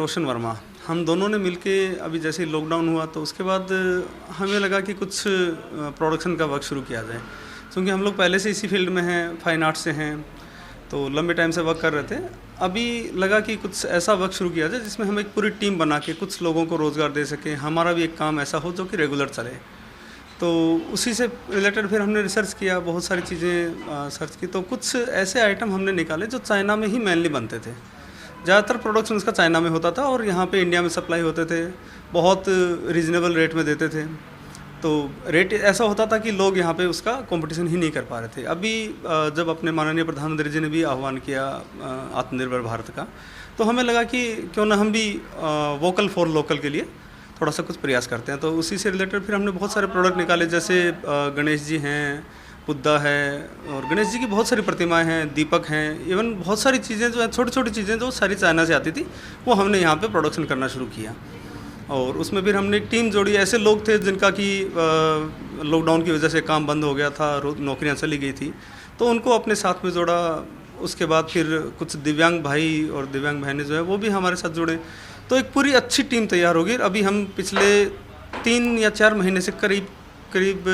रोशन वर्मा। हम दोनों ने मिलके अभी जैसे लॉकडाउन हुआ तो उसके बाद हमें लगा कि कुछ प्रोडक्शन का वर्क शुरू किया जाए, क्योंकि हम लोग पहले से इसी फील्ड में हैं, फाइन आर्ट से हैं, तो लंबे टाइम से वर्क कर रहे थे। अभी लगा कि कुछ ऐसा वर्क शुरू किया जाए जिसमें हम एक पूरी टीम बना के कुछ लोगों को रोज़गार दे सकें, हमारा भी एक काम ऐसा हो जो कि रेगुलर चले। तो उसी से रिलेटेड फिर हमने रिसर्च किया, बहुत सारी चीज़ें सर्च की, तो कुछ ऐसे आइटम हमने निकाले जो चाइना में ही मेनली बनते थे। ज़्यादातर प्रोडक्शन उसका चाइना में होता था और यहाँ पे इंडिया में सप्लाई होते थे, बहुत रीज़नेबल रेट में देते थे। तो रेट ऐसा होता था कि लोग यहाँ पे उसका कंपटीशन ही नहीं कर पा रहे थे। अभी जब अपने माननीय प्रधानमंत्री जी ने भी आह्वान किया आत्मनिर्भर भारत का, तो हमें लगा कि क्यों ना हम भी वोकल फॉर लोकल के लिए थोड़ा सा कुछ प्रयास करते हैं। तो उसी से रिलेटेड फिर हमने बहुत सारे प्रोडक्ट निकाले, जैसे गणेश जी हैं, बुद्धा है, और गणेश जी की बहुत सारी प्रतिमाएं हैं, दीपक हैं, इवन बहुत सारी चीज़ें जो हैं, छोटी छोटी चीज़ें जो सारी चाइना से आती थी, वो हमने यहाँ पे प्रोडक्शन करना शुरू किया। और उसमें फिर हमने एक टीम जोड़ी। ऐसे लोग थे जिनका कि लॉकडाउन की वजह से काम बंद हो गया था, नौकरियाँ चली गई थी, तो उनको अपने साथ में जोड़ा। उसके बाद फिर कुछ दिव्यांग भाई और दिव्यांग बहनें जो है वो भी हमारे साथ जुड़े, तो एक पूरी अच्छी टीम तैयार होगी। अभी हम पिछले 3 या 4 महीने से करीब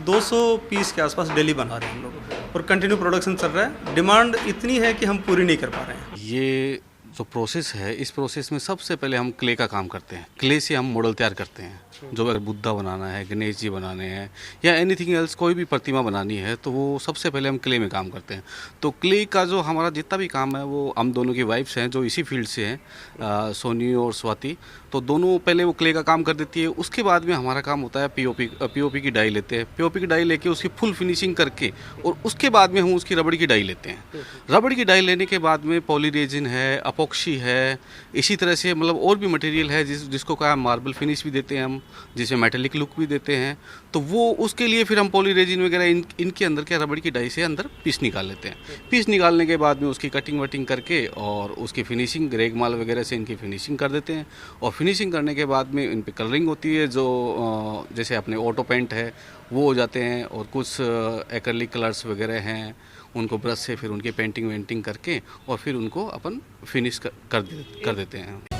200 पीस के आसपास डेली बना रहे हैं हम लोग, और कंटिन्यू प्रोडक्शन चल रहा है। डिमांड इतनी है कि हम पूरी नहीं कर पा रहे हैं। ये जो प्रोसेस है, इस प्रोसेस में सबसे पहले हम क्ले का काम करते हैं। क्ले से हम मॉडल तैयार करते हैं। जो अगर बुद्धा बनाना है, गणेश जी बनाने हैं, या एनीथिंग एल्स कोई भी प्रतिमा बनानी है, तो वो सबसे पहले हम क्ले में काम करते हैं। तो क्ले का जो हमारा जितना भी काम है, वो हम दोनों की वाइफ्स हैं जो इसी फील्ड से हैं, सोनी और स्वाति, तो दोनों पहले वो क्ले का काम कर देती है। उसके बाद में हमारा काम होता है पीओपी की डाई लेते हैं। पीओपी की डाई लेके उसकी फुल फिनिशिंग करके, और उसके बाद में हम उसकी रबड़ की डाई लेते हैं। रबड़ की डाई लेने के बाद में पॉलीरेजिन है, अपॉक्सी है, इसी तरह से मतलब और भी मटेरियल है जिसको कहा मार्बल फिनिश भी देते हैं हम, जिसमें मेटेलिक लुक भी देते हैं। तो वो उसके लिए फिर हम पॉलीरेजिन वगैरह इनके अंदर क्या रबड़ की डाई से अंदर पीस निकाल लेते हैं। पीस निकालने के बाद में उसकी कटिंग वटिंग करके और उसकी फिनिशिंग रेगमाल वगैरह से इनकी फिनिशिंग कर देते हैं। और फिनिशिंग करने के बाद में इन पे कलरिंग होती है, जो जैसे अपने ऑटो पेंट है वो हो जाते हैं, और कुछ एक्रेलिक कलर्स वगैरह हैं, उनको ब्रश से फिर उनकी पेंटिंग वेंटिंग करके और फिर उनको अपन फिनिश कर देते हैं।